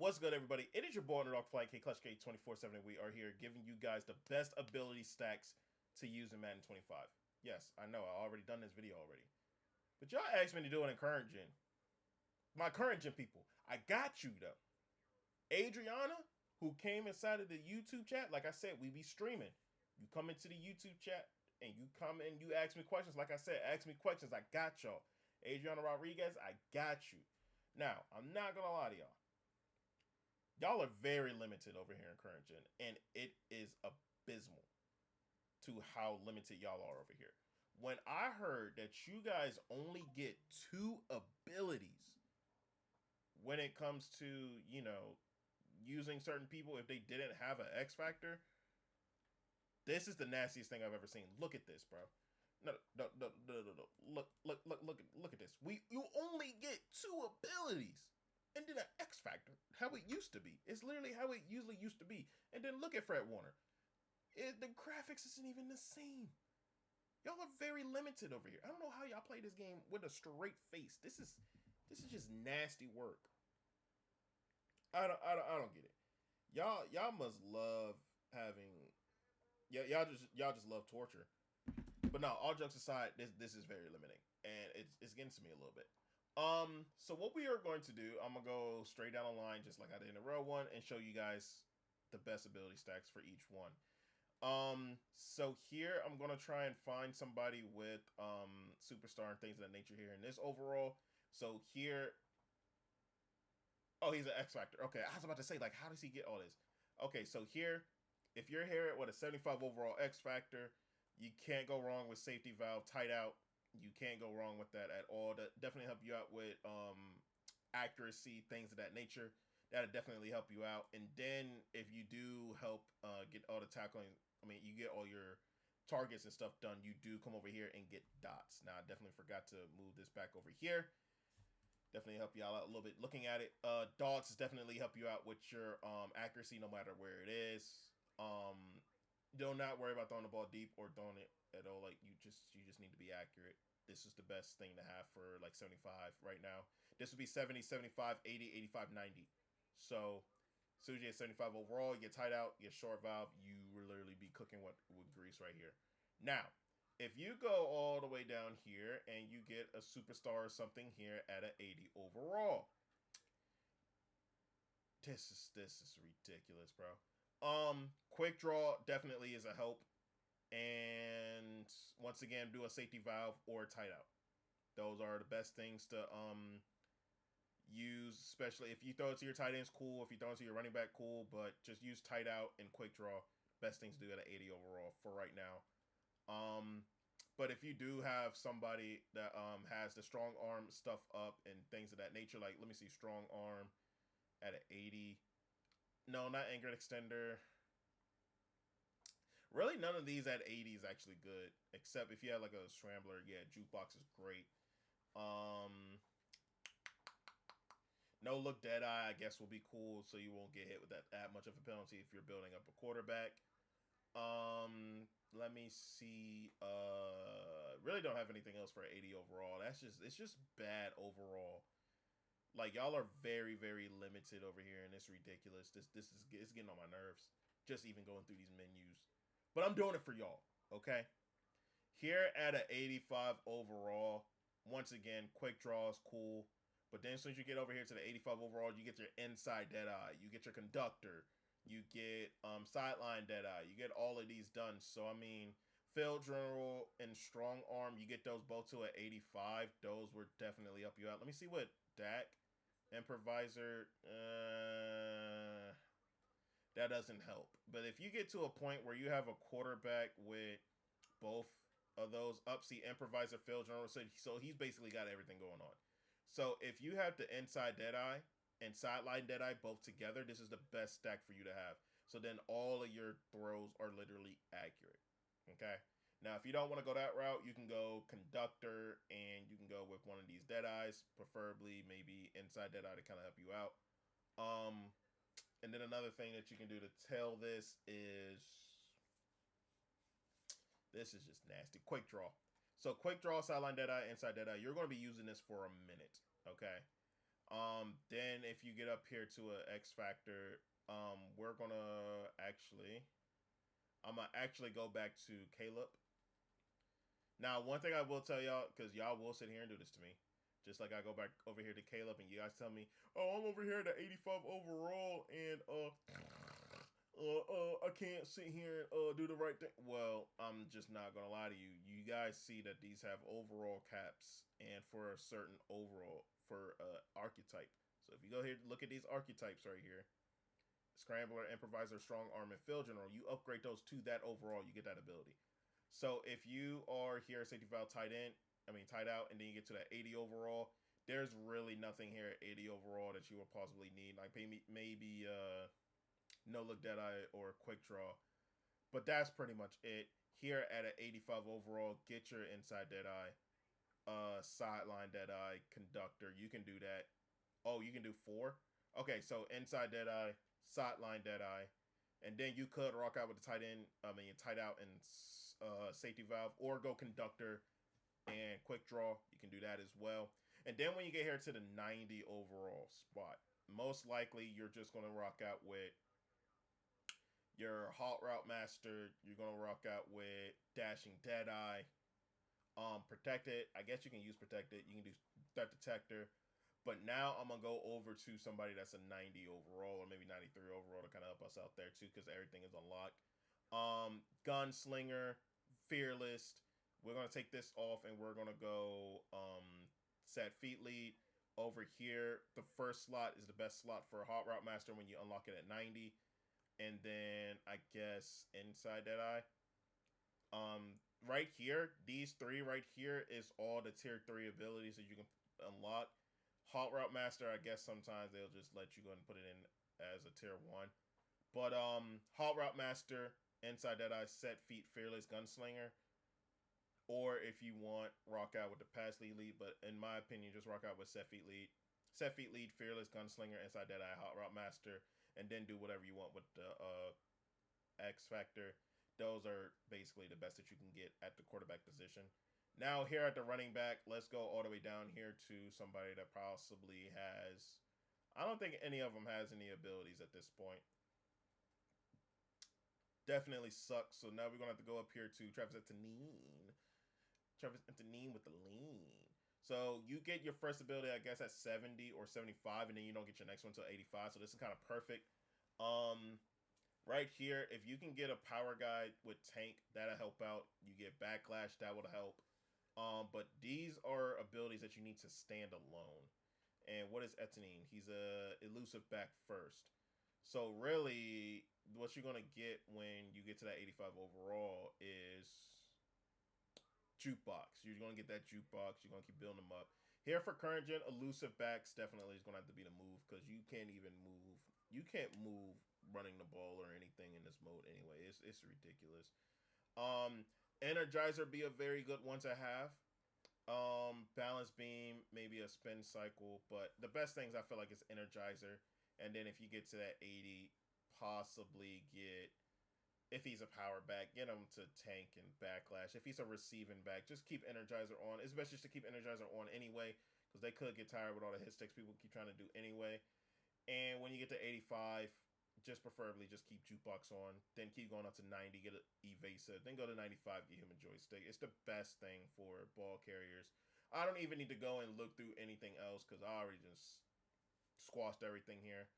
What's good, everybody? It is your boy Underdog Flying K Clutch K 24/7. We are here giving you guys the best ability stacks to use in Madden 25. Yes, I know I already done this video already, but y'all asked me to do it in current gen. My current gen people, I got you though. Adriana, who came inside of the YouTube chat, like I said, we be streaming. You come into the YouTube chat and you come and you ask me questions. Like I said, ask me questions. I got y'all. Adriana Rodriguez, I got you. Now, I'm not gonna lie to y'all. Y'all are very limited over here in current gen, and it is abysmal to how limited y'all are over here. When I heard that you guys only get two abilities when it comes to, using certain people if they didn't have an X factor, this is the nastiest thing I've ever seen. Look at this, bro. No. Look at this. You only get two abilities. And then an X Factor, how it used to be. It's literally how it usually used to be. And then look at Fred Warner. The graphics isn't even the same. Y'all are very limited over here. I don't know how y'all play this game with a straight face. This is just nasty work. I don't get it. Y'all must love having y'all just love torture. But no, all jokes aside, this is very limiting. And it's getting to me a little bit. So what we are going to do, I'm gonna go straight down the line, just like I did in the row one, and show you guys the best ability stacks for each one. So here I'm gonna try and find somebody with superstar and things of that nature here in this overall. So here, oh, he's an X Factor. Okay, I was about to say, like, how does he get all this? Okay, so here, if you're here with a 75 overall X Factor, you can't go wrong with safety valve, tight out. You can't go wrong with that at all. That definitely help you out with accuracy, things of that nature. That'll definitely help you out. And then if you do help get all the tackling, you get all your targets and stuff done, you do come over here and get dots. Now, I definitely forgot to move this back over here. Definitely help you out a little bit looking at it. Dots definitely help you out with your accuracy no matter where it is. Do not worry about throwing the ball deep or throwing it at all. Like, you just need to be accurate. This is the best thing to have for like 75 right now. This would be 70, 75, 80, 85, 90. So as soon as you get 75 overall, you get tight out, you get short valve, you will literally be cooking with grease right here. Now, if you go all the way down here and you get a superstar or something here at an 80 overall, this is ridiculous, bro. Quick draw definitely is a help. And once again, do a safety valve or a tight out. Those are the best things to use, especially if you throw it to your tight ends, cool. If you throw it to your running back, cool. But just use tight out and quick draw. Best things to do at an 80 overall for right now. But if you do have somebody that has the strong arm stuff up and things of that nature, like let me see, strong arm at an 80. No, not anchored extender. Really, none of these at 80 is actually good, except if you have like a scrambler. Yeah, jukebox is great. No look dead eye, I guess, will be cool, so you won't get hit with that much of a penalty if you're building up a quarterback. Let me see. Really don't have anything else for 80 overall. It's just bad overall. Like, y'all are very, very limited over here, and it's ridiculous. It's getting on my nerves. Just even going through these menus. But I'm doing it for y'all, okay? Here at an 85 overall, once again, quick draw is cool. But then as soon as you get over here to the 85 overall, you get your inside dead eye. You get your conductor. You get sideline dead eye. You get all of these done. So, field general and strong arm, you get those both to an 85. Those will definitely help you out. Let me see what Dak, improviser, that doesn't help. But if you get to a point where you have a quarterback with both of those up, see improviser, field general, so he's basically got everything going on. So if you have the inside deadeye and sideline deadeye both together, this is the best stack for you to have. So then all of your throws are literally accurate. Okay. Now, if you don't want to go that route, you can go conductor and you can go with one of these deadeyes, preferably maybe inside deadeye to kind of help you out. And then another thing that you can do to tell this is just nasty. Quick draw. So quick draw, sideline deadeye, inside deadeye. You're going to be using this for a minute, okay? Then if you get up here to a X Factor, we're gonna actually, I'm gonna actually go back to Caleb. Now, one thing I will tell y'all, because y'all will sit here and do this to me, just like I go back over here to Caleb and you guys tell me, "Oh, I'm over here at the 85 overall, and I can't sit here and do the right thing." Well, I'm just not gonna lie to you. You guys see that these have overall caps, and for a certain overall for archetype. So if you go here to look at these archetypes right here, Scrambler, Improviser, Strong Arm, and Field General, you upgrade those to that overall, you get that ability. So if you are here safety valve tight end, tight out, and then you get to that 80 overall, there's really nothing here at 80 overall that you will possibly need. Like maybe no look Deadeye or quick draw, but that's pretty much it. Here at an 85 overall, get your inside Deadeye, sideline Deadeye, conductor. You can do that. Oh, you can do 4. Okay, so inside Deadeye, sideline Deadeye, and then you could rock out with the tight end. Tight out and safety valve, or go conductor and quick draw. You can do that as well. And then when you get here to the 90 overall spot, most likely you're just going to rock out with your Halt Route Master. You're going to rock out with Dashing Deadeye. Protected. I guess you can use Protected. You can do Threat Detector. But now I'm going to go over to somebody that's a 90 overall or maybe 93 overall to kind of help us out there too, because everything is unlocked. Gunslinger, Fearless. We're going to take this off and we're going to go set feet lead. Over here, the first slot is the best slot for Hot Route Master when you unlock it at 90. And then I guess inside that right here, these 3 right here is all the tier 3 abilities that you can unlock. Hot Route Master, I guess sometimes they'll just let you go and put it in as a tier 1. But Hot Route Master, inside that set feet, Fearless, Gunslinger. Or if you want, rock out with the pass lead. But in my opinion, just rock out with set feet lead. Set feet lead, Fearless, Gunslinger, inside that Hot Route Master. And then do whatever you want with the X Factor. Those are basically the best that you can get at the quarterback position. Now here at the running back, let's go all the way down here to somebody that possibly has... I don't think any of them has any abilities at this point. Definitely sucks. So now we're going to have to go up here to Travis Etienne. Travis Etienne with the lean. So you get your first ability, I guess, at 70 or 75, and then you don't get your next one until 85. So this is kind of perfect. Right here, if you can get a power guide with tank, that'll help out. You get backlash, that will help. But these are abilities that you need to stand alone. And what is Etienne? He's a elusive back first. So really, what you're going to get when you get to that 85 overall is jukebox. You're going to get that jukebox. You're going to keep building them up. Here for current gen, elusive backs definitely is going to have to be the move, because you can't even move. You can't move running the ball or anything in this mode anyway. It's ridiculous. Energizer be a very good one to have. Balance beam, maybe a spin cycle, but the best things I feel like is Energizer. And then if you get to that 80, possibly get, if he's a power back, get him to tank and backlash. If he's a receiving back, just keep Energizer on. It's best just to keep Energizer on anyway, because they could get tired with all the hit sticks people keep trying to do anyway. And when you get to 85, just preferably just keep Jukebox on. Then keep going up to 90, get an Evasive. Then go to 95, get Human Joystick. It's the best thing for ball carriers. I don't even need to go and look through anything else, because I already just squashed everything here.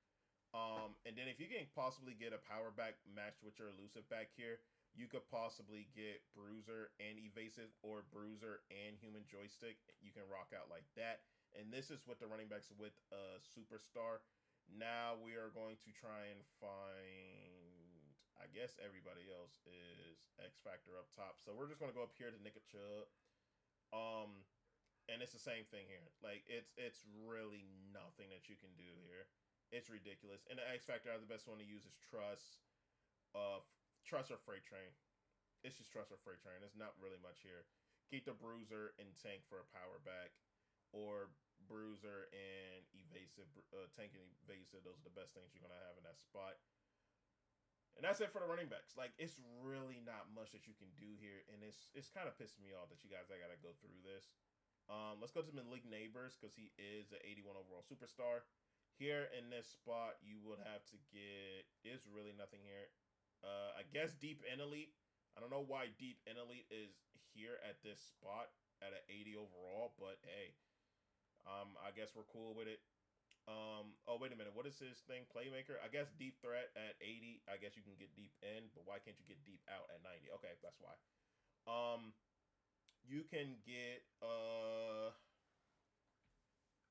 And then if you can possibly get a power back matched with your elusive back here, you could possibly get Bruiser and Evasive, or Bruiser and Human Joystick. You can rock out like that. And this is with the running backs with a Superstar. Now we are going to try and find, I guess everybody else is X Factor up top. So we're just going to go up here to Nick Chubb. And it's the same thing here. Like, it's really nothing that you can do here. It's ridiculous. And the X Factor, the best one to use is Trust. Trust or Freight Train. It's just Trust or Freight Train. There's not really much here. Keep the Bruiser and Tank for a power back. Or Bruiser and Evasive. Tank and Evasive, those are the best things you're going to have in that spot. And that's it for the running backs. Like, it's really not much that you can do here. And it's kind of pissing me off that you guys, I got to go through this. Let's go to Malik Neighbors, because he is an 81 overall superstar. Here in this spot, you would have to get. There's really nothing here. I guess deep in elite. I don't know why deep in elite is here at this spot at an 80 overall, but hey, I guess we're cool with it. Oh wait a minute, what is his thing? Playmaker. I guess deep threat at 80. I guess you can get deep in, but why can't you get deep out at 90? Okay, that's why. Um, you can get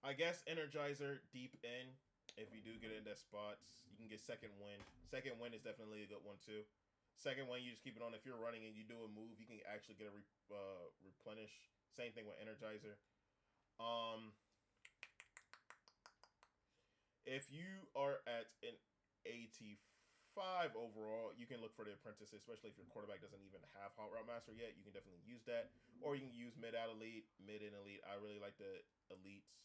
I guess Energizer deep in. If you do get into spots, you can get second wind. Second wind is definitely a good one too. Second wind, you just keep it on. If you're running and you do a move, you can actually get a replenish. Same thing with Energizer. Um, if you are at an 85 overall, you can look for the apprentice, especially if your quarterback doesn't even have Hot Route Master yet. You can definitely use that, or you can use mid out elite, mid and elite. I really like the elites.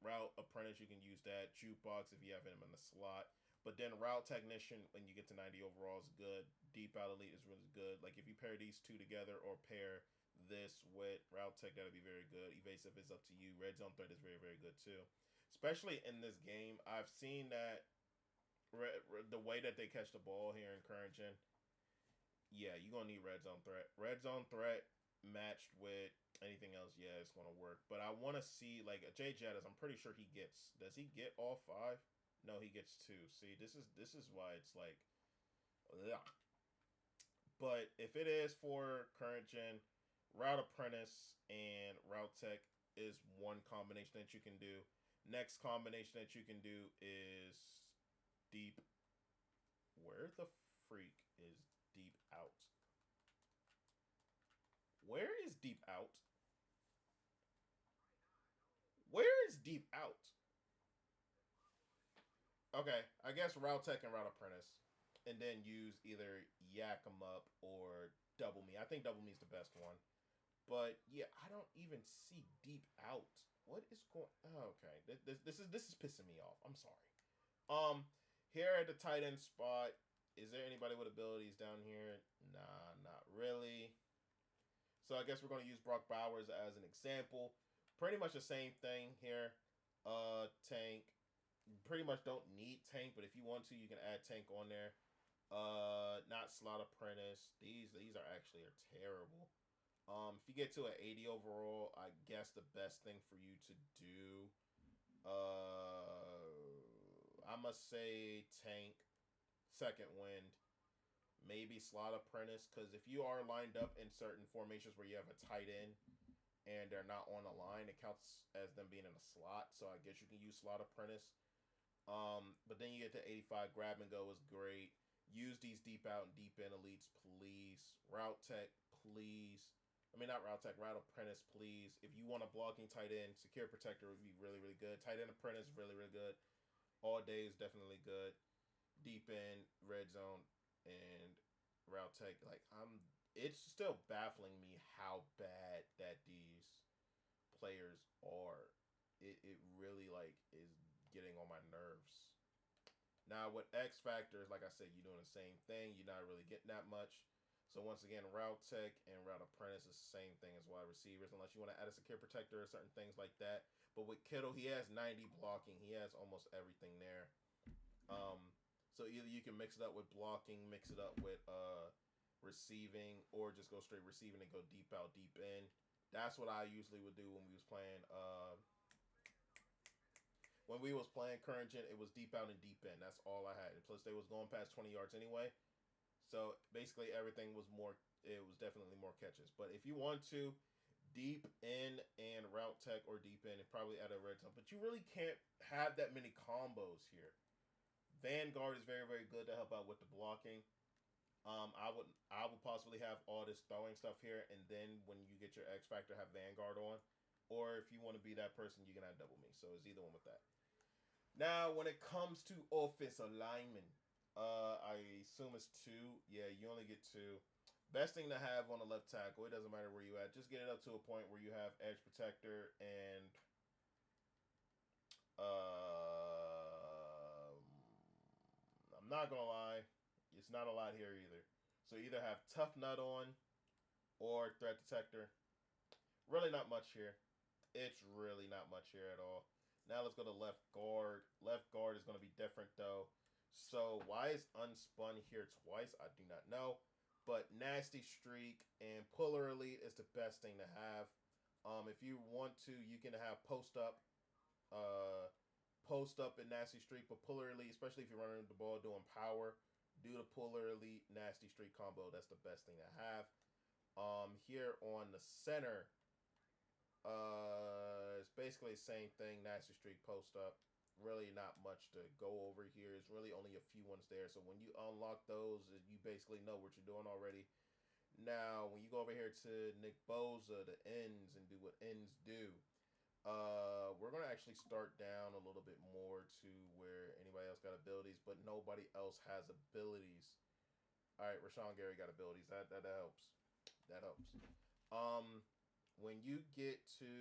Route apprentice, you can use that. Jukebox if you have him in the slot. But then route technician, when you get to 90 overall, is good. Deep out elite is really good. Like if you pair these two together or pair this with route tech, that'll be very good. Evasive is up to you. Red zone threat is very, very good too. Especially in this game, I've seen that the way that they catch the ball here in current gen, yeah, you're gonna need red zone threat. Red zone threat matched with anything else, yeah, it's gonna work. But I want to see like Jay Jettis. I'm pretty sure he gets. Does he get all five? No, he gets two. See, this is why it's like, ugh. But if it is for current gen, route apprentice and route tech is one combination that you can do. Next combination that you can do is deep. Where the freak is deep out? Where is deep out? Where is deep out? Okay, I guess route tech and route apprentice, and then use either yak 'em up or double me. I think double me is the best one. But yeah, I don't even see deep out. What is going? Oh, okay, this is pissing me off. I'm sorry. Um, here at the tight end spot, is there anybody with abilities down here? Nah, not really. So I guess we're going to use Brock Bowers as an example. Pretty much the same thing here. Tank. Pretty much don't need Tank, but if you want to, you can add Tank on there. Not Slot Apprentice. These are actually terrible. If you get to an 80 overall, I guess the best thing for you to do, I must say Tank, Second Wind, maybe Slot Apprentice, because if you are lined up in certain formations where you have a tight end and they're not on the line, it counts as them being in a slot. So I guess you can use Slot Apprentice. But then you get to 85. Grab and go is great. Use these deep out and deep in elites, please. Route tech, please. I mean, not route tech, route apprentice, please. If you want a blocking tight end, secure protector would be really, really good. Tight end apprentice, really, really good. All day is definitely good. Deep in, red zone, and route tech. Like, it's still baffling me how bad that these players are. It really, like, is getting on my nerves. Now, with X Factors, like I said, you're doing the same thing. You're not really getting that much. So, once again, Route Tech and Route Apprentice is the same thing as wide receivers, unless you want to add a secure protector or certain things like that. But with Kittle, he has 90 blocking. He has almost everything there. So, either you can mix it up with blocking, mix it up with receiving, or just go straight receiving and go deep out, deep in. That's what I usually would do when we was playing current gen. It was deep out and deep in. That's all I had. And plus, they was going past 20 yards anyway. So basically, everything was more. It was definitely more catches. But if you want to, deep in and route tech or deep in, and probably add a red zone. But you really can't have that many combos here. Vanguard is very, very good to help out with the blocking. I would possibly have all this throwing stuff here, and then when you get your X Factor, have Vanguard on. Or if you want to be that person, you can add double me. So it's either one with that. Now, when it comes to offensive linemen, I assume it's two. Yeah, you only get two. Best thing to have on the left tackle. It doesn't matter where you at. Just get it up to a point where you have edge protector and I'm not gonna lie, it's not a lot here either. So either have tough nut on or threat detector. Really not much here. It's really not much here at all. Now let's go to left guard. Left guard is going to be different though. So why is unspun here twice? I do not know. But nasty streak and puller elite is the best thing to have. If you want to, you can have uh, post up and nasty streak, but puller elite, especially if you're running the ball doing power, do the puller elite nasty streak combo. That's the best thing to have. Here on the center, it's basically the same thing. Nasty streak, post up. Really not much to go over here. It's really only a few ones there. So when you unlock those, you basically know what you're doing already. Now, when you go over here to Nick Boza, the ends, and do what ends do, we're going to actually start down a little bit more to where anybody else got abilities, but nobody else has abilities. All right, Rashawn Gary got abilities. That helps. That helps. When you get to,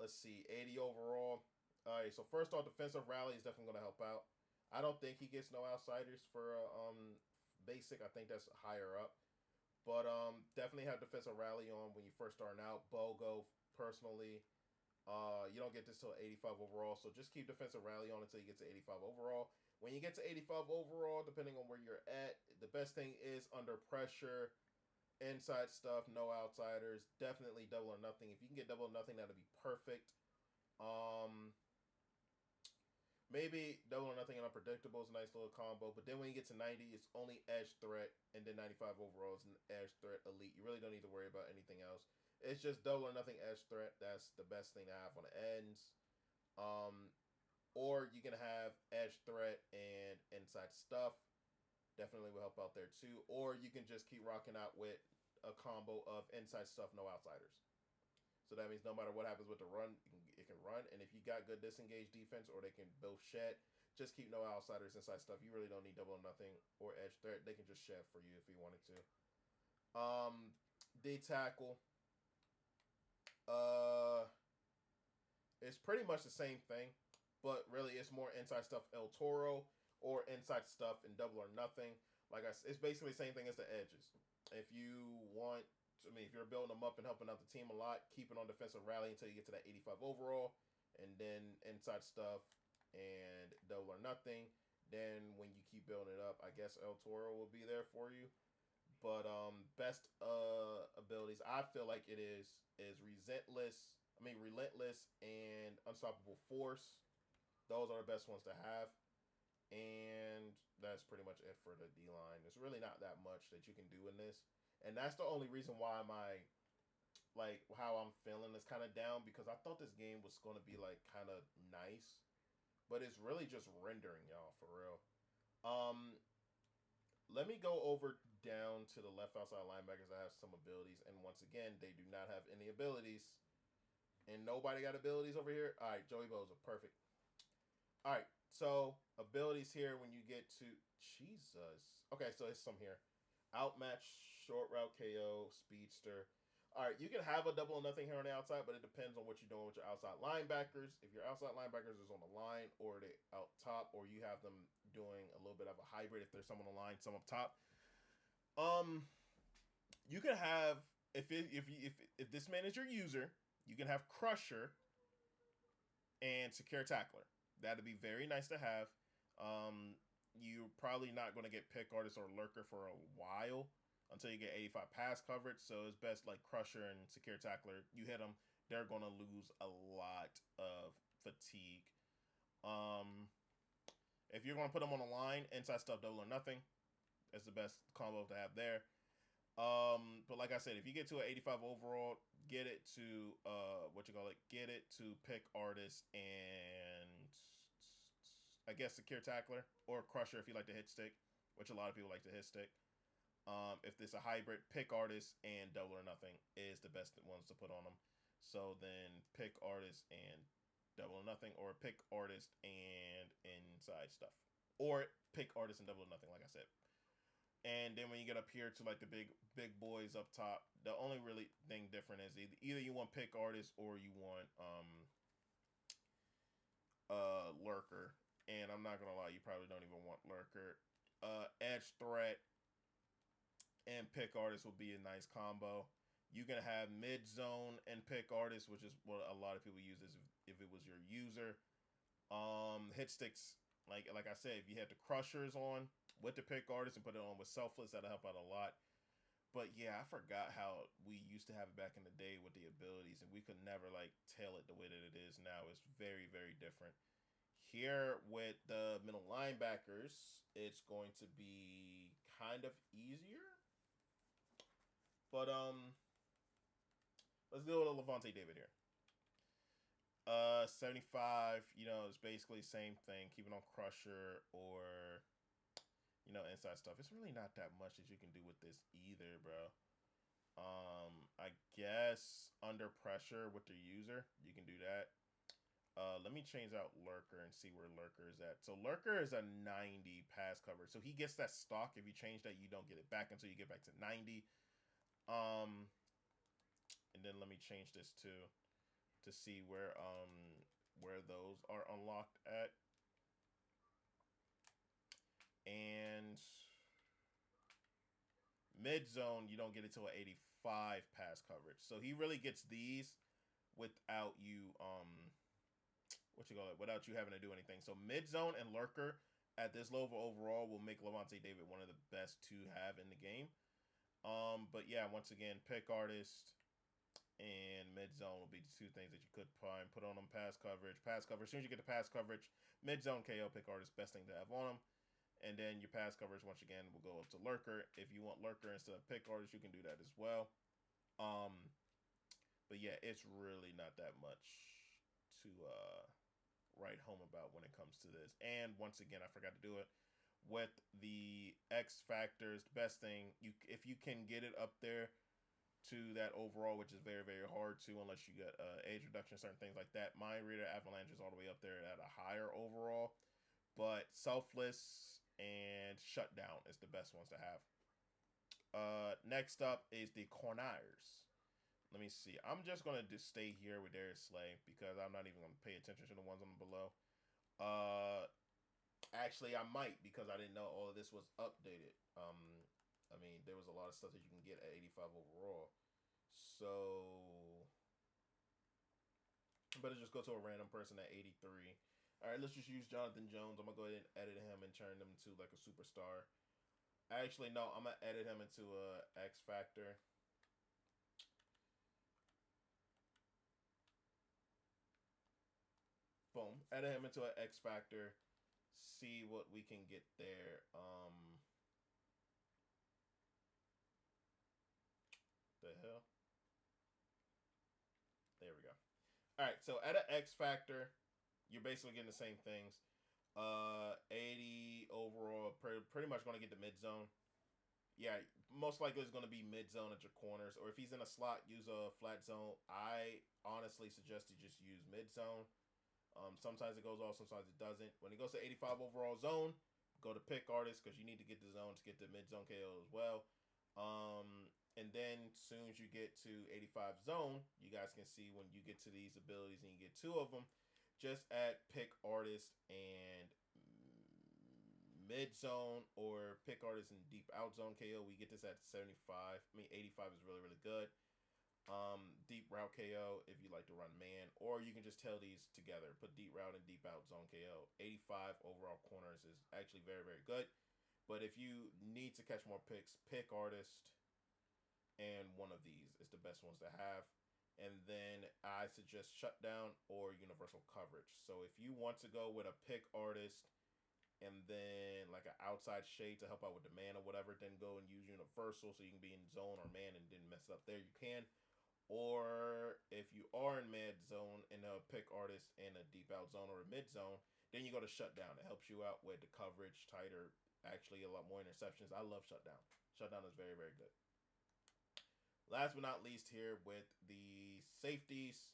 let's see, 80 overall. All right, so first off, defensive rally is definitely going to help out. I don't think he gets no outsiders for basic. I think that's higher up. But definitely have defensive rally on when you first starting out. BOGO, personally, you don't get this till 85 overall. So just keep defensive rally on until you get to 85 overall. When you get to 85 overall, depending on where you're at, the best thing is under pressure, inside stuff, no outsiders. Definitely double or nothing. If you can get double or nothing, that'd be perfect. Um, Maybe double or nothing and unpredictable is a nice little combo. But then when you get to 90, it's only edge threat, and then 95 overall is an edge threat elite. You really don't need to worry about anything else. It's just double or nothing edge threat. That's the best thing to have on the ends. Or you can have edge threat and inside stuff. Definitely will help out there too. Or you can just keep rocking out with a combo of inside stuff, no outsiders. So that means no matter what happens with the run, it can run. And if you got good disengage defense, or they can both shed, just keep no outsiders inside stuff. You really don't need double or nothing or edge threat. They can just shed for you if you wanted to. D tackle. It's pretty much the same thing, but really it's more inside stuff El Toro or inside stuff in double or nothing. Like I said, it's basically the same thing as the edges. If you want, if you're building them up and helping out the team a lot, keep it on defensive rally until you get to that 85 overall, and then inside stuff and double or nothing. Then when you keep building it up, I guess El Toro will be there for you. But best abilities, I feel like it is relentless and unstoppable force. Those are the best ones to have. And that's pretty much it for the D line. There's really not that much that you can do in this. And that's the only reason why how I'm feeling is kind of down, because I thought this game was going to be like kind of nice, but it's really just rendering, y'all, for real. Let me go over down to the left outside linebackers. I have some abilities, and once again, they do not have any abilities, and nobody got abilities over here. All right, Joey Bosa, perfect. All right, so abilities here when you get to Jesus. Okay, so there's some here. Outmatch, short route KO, speedster. All right, you can have a double or nothing here on the outside, but it depends on what you're doing with your outside linebackers. If your outside linebackers is on the line, or they out top, or you have them doing a little bit of a hybrid. If there's some on the line, some up top. You can have if this man is your user, you can have Crusher and Secure Tackler. That'd be very nice to have. You're probably not going to get Pick Artist or Lurker for a while until you get 85 pass coverage. So it's best like Crusher and Secure Tackler. You hit them, they're going to lose a lot of fatigue. If you're going to put them on the line, inside stuff, double or nothing. That's the best combo to have there. But like I said, if you get to an 85 overall, get it to get it to Pick Artist and I guess Secure Tackler or Crusher if you like to hit stick, which a lot of people like to hit stick. If there's a hybrid, Pick Artist and double or nothing is the best ones to put on them. So then Pick Artist and double or nothing, or Pick Artist and inside stuff, or Pick Artist and double or nothing, like I said. And then when you get up here to like the big boys up top, the only really thing different is either you want Pick Artist or you want Lurker. And I'm not gonna lie, you probably don't even want Lurker. Edge Threat and Pick Artist will be a nice combo. You can have mid zone and pick artist, which is what a lot of people use as if it was your user. Hit sticks, like I said, if you had the crushers on with the pick artist and put it on with selfless, that'll help out a lot. But yeah, I forgot how we used to have it back in the day with the abilities, and we could never like tail it the way that it is now. It's very, very different. Here with the middle linebackers, it's going to be kind of easier. But let's deal with Levante David here. 75, it's basically same thing. Keep it on Crusher or, inside stuff. It's really not that much that you can do with this either, bro. I guess under pressure with the user, you can do that. Let me change out Lurker and see where Lurker is at. So Lurker is a 90 pass cover. So he gets that stock. If you change that, you don't get it back until you get back to 90. And then let me change this to see where those are unlocked at. And mid zone, you don't get it till 85 pass coverage. So he really gets these without you without you having to do anything. So mid zone and Lurker at this level overall will make Levante David one of the best to have in the game. But yeah, once again, pick artist and mid zone will be the two things that you could find. Put on them pass coverage. Pass coverage. As soon as you get the pass coverage, mid zone KO pick artist, best thing to have on them. And then your pass coverage once again will go up to Lurker. If you want Lurker instead of pick artist, you can do that as well. But yeah, it's really not that much to write home about when it comes to this. And once again, I forgot to do it with the X factors. The best thing if you can get it up there to that overall, which is very, very hard to unless you get age reduction, certain things like that. Mind Reader Avalanche is all the way up there at a higher overall, but Selfless and Shutdown is the best ones to have. Next up is the Cornires. Let me see. I'm just gonna just stay here with Darius Slay because I'm not even gonna pay attention to the ones on the below. Actually, I might because I didn't know all of this was updated. I mean, there was a lot of stuff that you can get at 85 overall. So, better just go to a random person at 83. All right, let's just use Jonathan Jones. I'm going to go ahead and edit him and turn him into like a superstar. Actually, no, I'm going to edit him into a X Factor. Boom. Edit him into an X Factor. See what we can get there. The hell? There we go. All right, so at an X Factor, you're basically getting the same things. 80 overall, pretty much going to get the mid zone. Yeah, most likely it's going to be mid zone at your corners, or if he's in a slot, use a flat zone. I honestly suggest you just use mid zone. Sometimes it goes off, sometimes it doesn't. When it goes to 85 overall zone, go to pick artist because you need to get the zone to get the mid zone KO as well. And then as soon as you get to 85 zone, you guys can see when you get to these abilities and you get two of them, just add pick artist and mid zone or pick artist and deep out zone KO. We get this at 75. 85 is really, really good. Deep route KO if you like to run man, or you can just tell these together. Put deep route and deep out zone KO. 85 overall corners is actually very, very good. But if you need to catch more picks, pick artist and one of these is the best ones to have. And then I suggest shutdown or universal coverage. So if you want to go with a pick artist and then like an outside shade to help out with the man or whatever, then go and use universal so you can be in zone or man and didn't mess it up there, you can. Or if you are in mid zone and a pick artist in a deep out zone or a mid zone, then you go to shutdown. It helps you out with the coverage tighter, actually a lot more interceptions. I love shutdown. Shutdown is very, very good. Last but not least here with the safeties,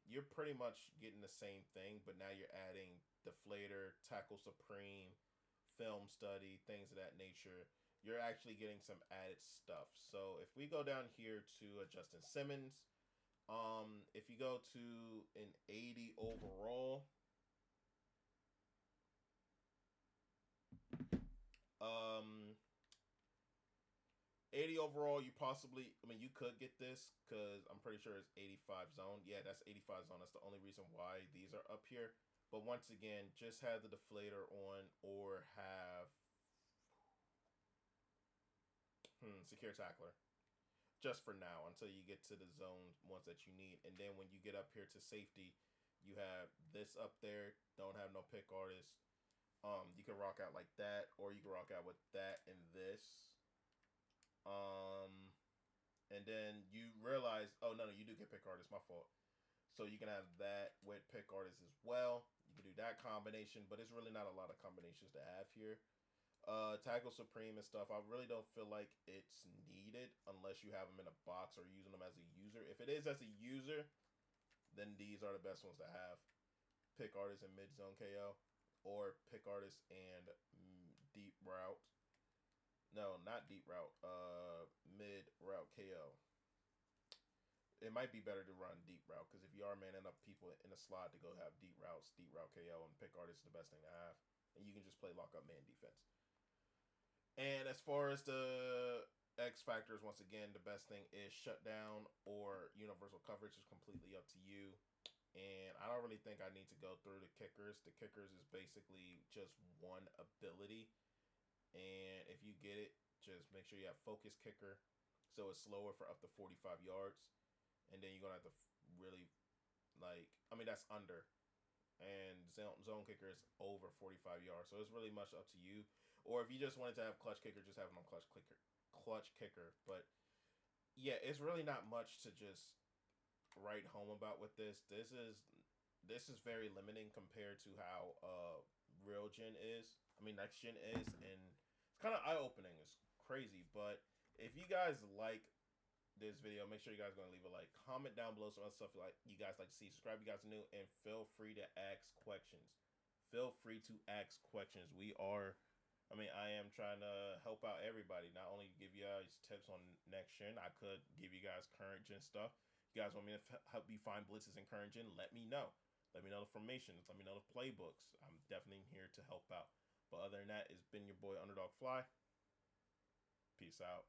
you're pretty much getting the same thing, but now you're adding deflator, tackle supreme, film study, things of that nature. You're actually getting some added stuff. So if we go down here to Justin Simmons, if you go to an 80 overall, 80 overall, you possibly, I mean, you could get this because I'm pretty sure it's 85 zone. Yeah, that's 85 zone. That's the only reason why these are up here. But once again, just have the deflator on or have secure tackler. Just for now until you get to the zone ones that you need. And then when you get up here to safety, you have this up there. Don't have no pick artist. You can rock out like that, or you can rock out with that and this. Um, and then you realize, oh no, you do get pick artist. My fault. So you can have that with pick artist as well. You can do that combination, but it's really not a lot of combinations to have here. Tackle Supreme and stuff, I really don't feel like it's needed unless you have them in a box or using them as a user. If it is as a user, then these are the best ones to have. Pick Artist and Mid Zone KO, or Pick Artist and Deep Route. No, not Deep Route. Mid Route KO. It might be better to run Deep Route because if you are manning up people in a slot to go have Deep Routes, Deep Route KO and Pick Artist is the best thing to have. And you can just play lock up man defense. And as far as the X factors, once again, the best thing is shutdown or universal coverage is completely up to you. And I don't really think I need to go through the kickers. The kickers is basically just one ability. And if you get it, just make sure you have focus kicker. So it's slower for up to 45 yards. And then you're going to have to really, that's under. And zone kicker is over 45 yards. So it's really much up to you. Or if you just wanted to have clutch kicker, just have it on clutch kicker. But yeah, it's really not much to just write home about with this. This is very limiting compared to how real gen is. I mean next gen is, and it's kind of eye opening. It's crazy, but if you guys like this video, make sure you guys are going to leave a like, comment down below some other stuff like you guys like to see, subscribe if you guys are new, and feel free to ask questions. Feel free to ask questions. I am trying to help out everybody, not only give you guys tips on next gen. I could give you guys current gen stuff. If you guys want me to help you find blitzes in current gen, let me know. Let me know the formations. Let me know the playbooks. I'm definitely here to help out. But other than that, it's been your boy Underdog Fly. Peace out.